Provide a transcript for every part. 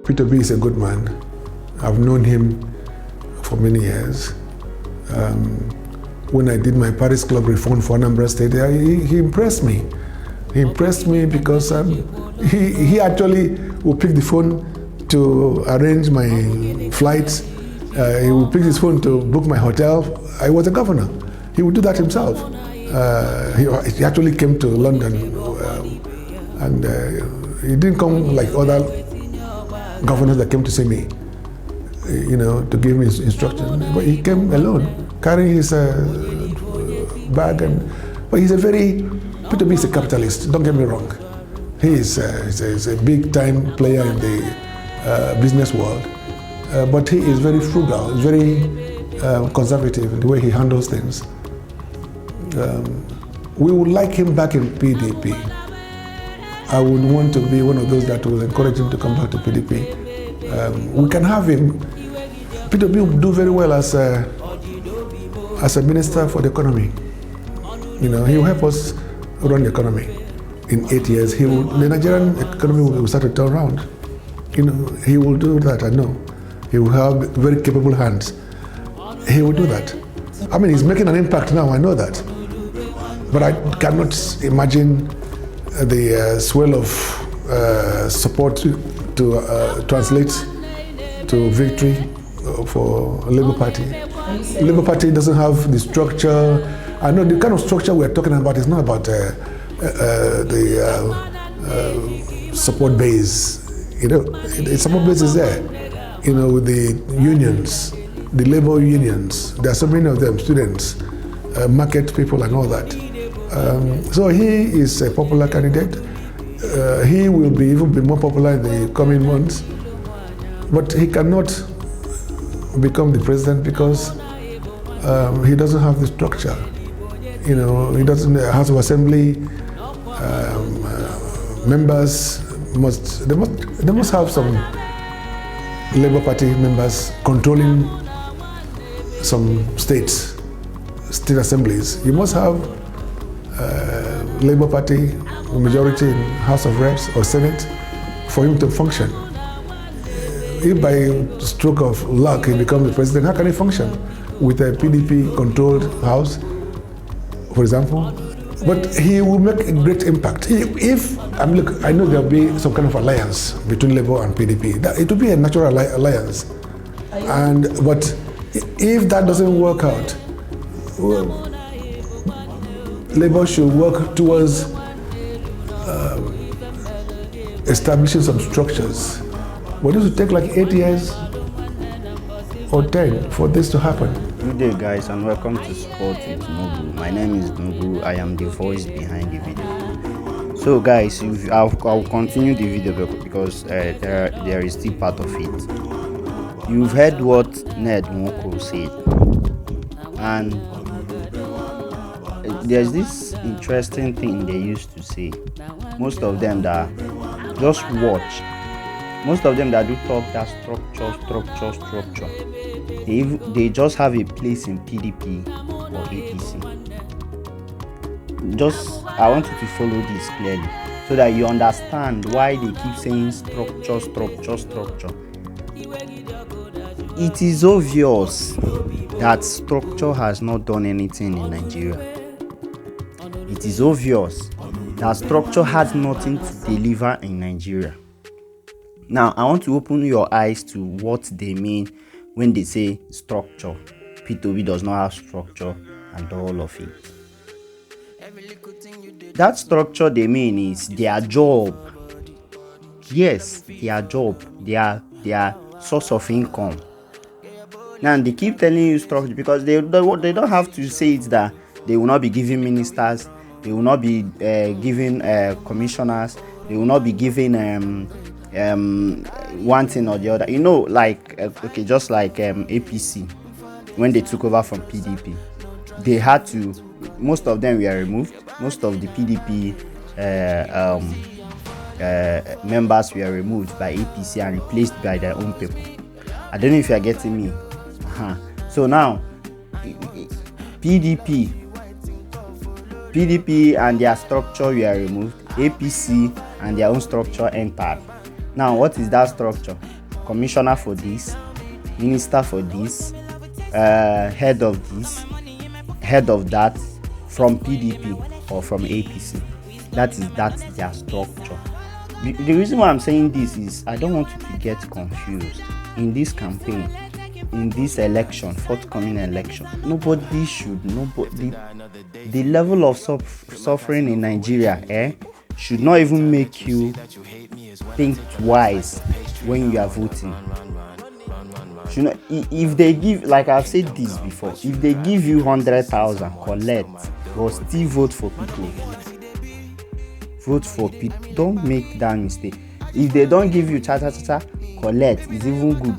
Peter Obi is a good man. I've known him for many years. When I did my Paris Club reform for Anambra State, he impressed me. He impressed me because he actually would pick the phone to arrange my flights. He would pick his phone to book my hotel. I was a governor. He would do that himself. He actually came to London and he didn't come like other governors that came to see me, to give me instructions. But he came alone, carrying his bag. But he's Peter Obi is a capitalist, don't get me wrong. He is a big-time player in the business world. But he is very frugal, very conservative in the way he handles things. We would like him back in PDP. I would want to be one of those that will encourage him to come back to PDP. We can have him. Peter Obi will do very well as a minister for the economy. He will help us run the economy. In 8 years, the Nigerian economy will start to turn around. He will do that, I know. He will have very capable hands. He will do that. I mean, he's making an impact now, I know that. But I cannot imagine the swell of support to translate to victory for Labour Party. Labour Party doesn't have the structure. I know the kind of structure we're talking about is not about the support base. The support base is there. With the unions, the labor unions. There are so many of them, students, market people, and all that. So he is a popular candidate. He will even be more popular in the coming months. But he cannot become the president because he doesn't have the structure. He doesn't. House of Assembly members must have some Labour Party members controlling some state assemblies. You must have Labour Party majority in House of Reps or Senate for him to function. If by stroke of luck he becomes the president, how can he function with a PDP-controlled House, for example? But he will make a great impact. I know there'll be some kind of alliance between Labour and PDP. It will be a natural alliance. But if that doesn't work out, Labour should work towards establishing some structures. But this will take like 8 years or 10 for this to happen. Good day, guys, and welcome to Sport with Nobu. My name is Nobu. I am the voice behind the video. So, guys, I'll continue the video because there is still part of it. You've heard what Ned Nwoko said, and there's this interesting thing they used to say. Most of them that just watch. Most of them that do talk that structure. They just have a place in PDP or APC. I want you to follow this clearly so that you understand why they keep saying structure. It is obvious that structure has not done anything in Nigeria. It is obvious that structure has nothing to deliver in Nigeria. Now, I want to open your eyes to what they mean when they say structure. Peter Obi does not have structure and all of it. That structure they mean is their job. Yes, their job, their source of income. Now, they keep telling you structure because they don't have to say it that they will not be giving ministers, they will not be giving commissioners, they will not be giving one thing or the other. Just like APC, when they took over from PDP, they had to. Most of them were removed. Most of the PDP members were removed by APC and replaced by their own people. I don't know if you are getting me. So now, PDP and their structure were removed. APC and their own structure entered. Now, what is that structure? Commissioner for this, minister for this, head of this, head of that, from PDP or from APC. That's their structure. The reason why I'm saying this is I don't want you to get confused in this campaign, in this election, forthcoming election. The level of suffering in Nigeria should not even make you think twice when you are voting. If they give, like I've said this before, if they give you 100,000, collect, but still vote for people. Vote for people. Don't make that mistake. If they don't give you collect, it's even good.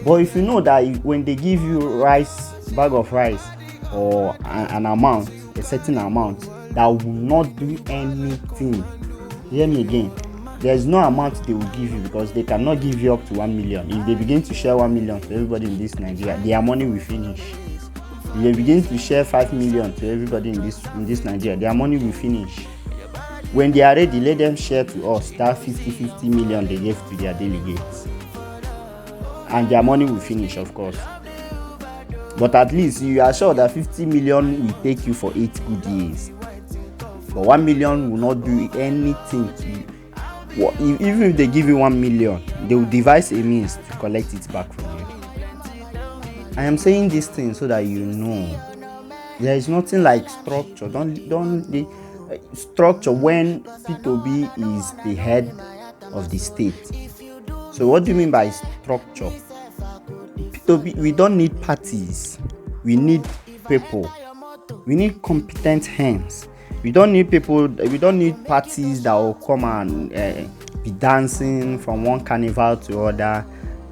But if you know that when they give you bag of rice, or an amount, a certain amount, that will not do anything. Hear me again. There's no amount they will give you, because they cannot give you up to 1 million. If they begin to share 1 million to everybody in this Nigeria, their money will finish. If they begin to share 5 million to everybody in this Nigeria, their money will finish. When they are ready, let them share to us that 50 million they gave to their delegates. And their money will finish, of course. But at least you are sure that 50 million will take you for 8 good years. But 1 million will not do anything to you. Even if they give you 1 million, they will devise a means to collect it back from you. I am saying this thing so that you know there is nothing like structure. Structure when Peter Obi is the head of the state. So what do you mean by structure? Peter Obi, we don't need parties. We need people. We need competent hands. We don't need people. We don't need parties that will come and be dancing from one carnival to other,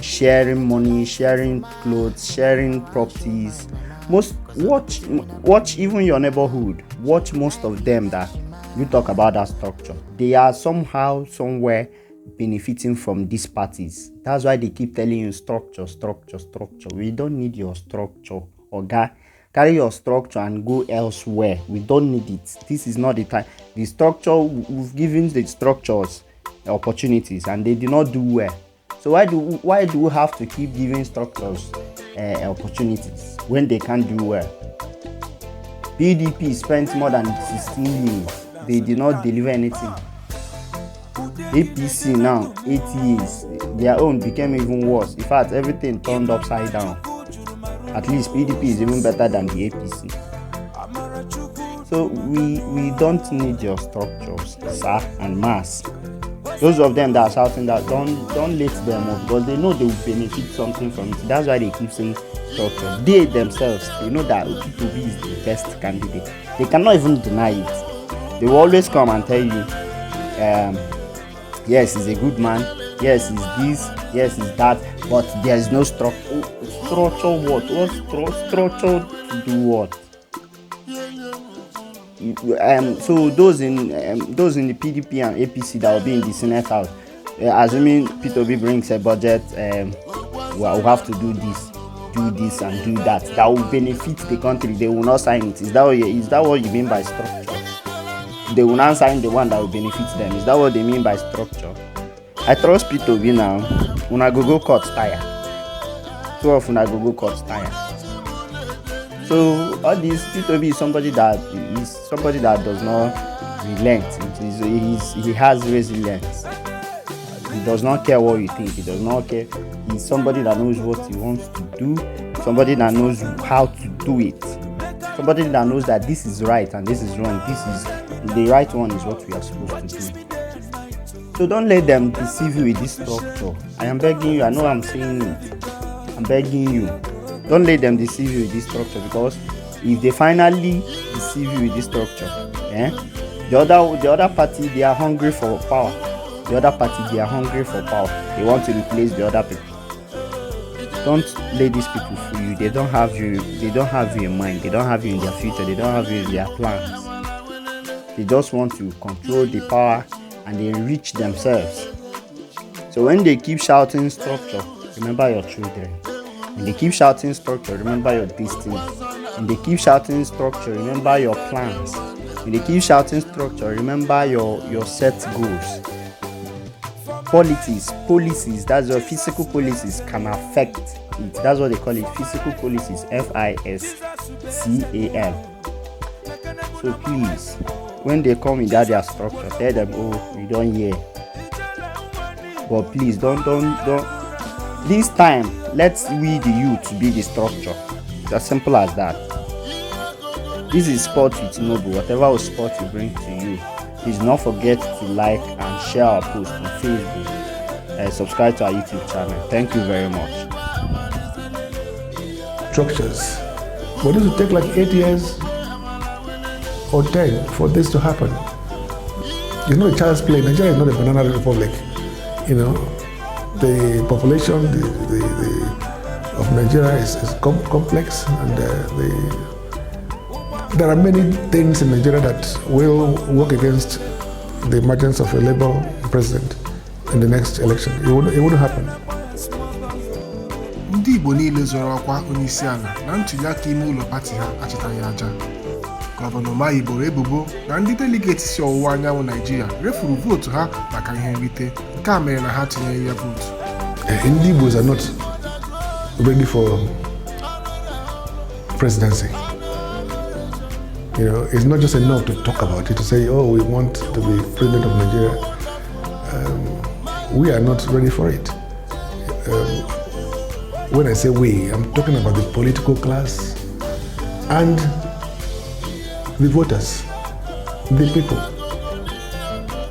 sharing money, sharing clothes, sharing properties. Watch even your neighborhood. Watch most of them that you talk about that structure. They are somehow, somewhere benefiting from these parties. That's why they keep telling you structure. We don't need your structure. Oga, carry your structure and go elsewhere. We don't need it. This is not the time. The structure, we've given the structures opportunities and they do not do well. So why do we have to keep giving structures opportunities when they can't do well? PDP spent more than 16 years. They did not deliver anything. APC now, 8 years. Their own became even worse. In fact, everything turned upside down. At least PDP is even better than the APC. So we don't need your structures, sir, and mass. Those of them that are shouting that, don't let them up, because they know they will benefit something from it. That's why they keep saying structure. They themselves, they know that Peter Obi is the best candidate. They cannot even deny it. They will always come and tell you, yes, he's a good man. Yes, he's this. Yes, he's that. But there is no structure. Structure what? What structure to do what? So those in the PDP and APC that will be in the Senate House, assuming Peter Obi brings a budget, we'll have to do this, and do that. That will benefit the country. They will not sign it. Is that what you mean by structure? They will not sign the one that will benefit them. Is that what they mean by structure? I trust Peter Obi now. Una go court tire. 12 una go court tire. So all this, Peter Obi is somebody that does not relent. He has resilience. He does not care what you think. He does not care. He's somebody that knows what he wants to do. Somebody that knows how to do it. Somebody that knows that this is right and this is wrong. The right one is what we are supposed to do. So don't let them deceive you with this structure. I am begging you. I know I'm saying it. I'm begging you. Don't let them deceive you with this structure, because if they finally deceive you with this structure, the other party, they are hungry for power. The other party, they are hungry for power. They want to replace the other people. Don't let these people fool you. They don't have you. They don't have you in mind. They don't have you in their future. They don't have you in their plans. They just want to control the power and they enrich themselves. So when they keep shouting structure, remember your children. When they keep shouting structure, remember your destiny. When they keep shouting structure, remember your plans. When they keep shouting structure, remember your set goals. policies, that's your physical policies can affect it. That's what they call it, physical policies, FISCAL. So please, when they come in that their structure, tell them, oh, we don't hear. But please don't. This time, let's we the youth be the structure. It's as simple as that. This is Sport with Noble. Whatever sport we bring to you, please don't forget to like and share our post on Facebook. Subscribe to our YouTube channel. Thank you very much. Structures. But this will take like 8 years or 10 for this to happen. It's not a child's play. Nigeria is not a banana republic. The population of Nigeria is complex, and there are many things in Nigeria that will work against the emergence of a Labour president in the next election. It wouldn't happen. Ndị Igbo niile zọrọ ọkwa onyeisiala na ntụliaka ime ụlọ pati ha achịtaghị aja. Gọvanọ Umahi boro ebubo na ndị deligeti si ọwụwa anyanwụ Naịjirịa refuru vootu ha maka ihe nrite. Nke a mere na ha tinyeghị ya vootu. Ndị Igbos are not ready for presidency. It's not just enough to talk about it, to say, oh, we want to be president of Nigeria. We are not ready for it. When I say we, I'm talking about the political class and the voters, the people.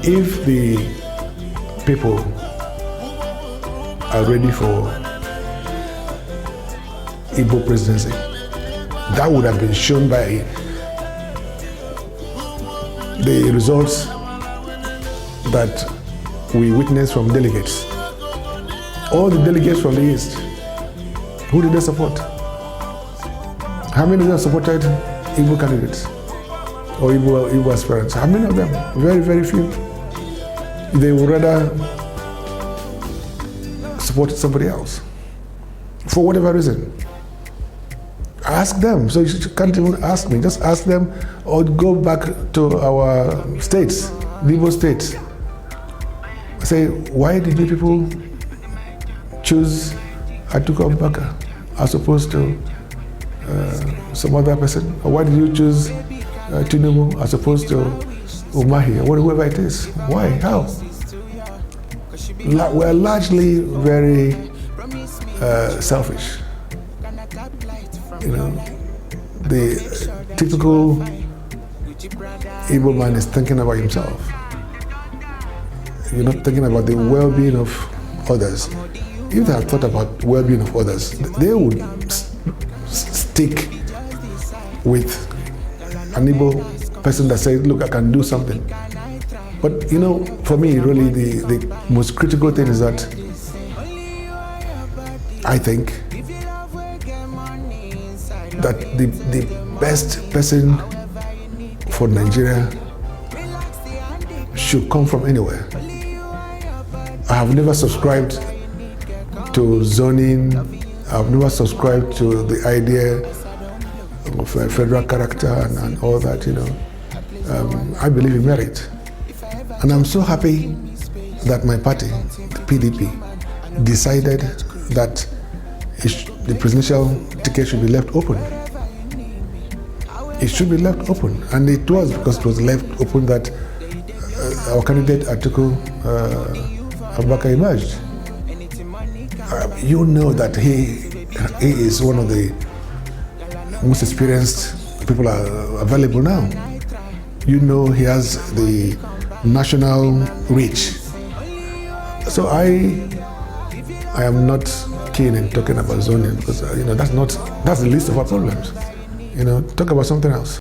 If the people are ready for Igbo presidency, that would have been shown by the results that we witnessed from delegates. All the delegates from the East, who did they support? How many of them supported Igbo candidates or Igbo aspirants? How many of them? Very, very few. They would rather support somebody else for whatever reason. Ask them. So you can't even ask me. Just ask them, or go back to our states, the Igbo states. Say, why did you people choose Atiku Abubakar as opposed to some other person? Or why did you choose Tinubu as opposed to Umahi, or whoever it is? Why? How? We're largely very selfish. The typical Igbo man is thinking about himself. You're not thinking about the well-being of others. If they had thought about well-being of others, they would stick with an Igbo person that says, look, I can do something. But for me, really, the most critical thing is that I think that the best person for Nigeria should come from anywhere. I have never subscribed to zoning. I've never subscribed to the idea of a federal character and all that, I believe in merit. And I'm so happy that my party, the PDP, decided that the presidential ticket should be left open. It should be left open. And it was because it was left open that our candidate Atiku Abubakar emerged. You know that he is one of the most experienced people are available now. You know he has the national reach. So I am not keen in talking about zoning because that's the least of our problems. Talk about something else.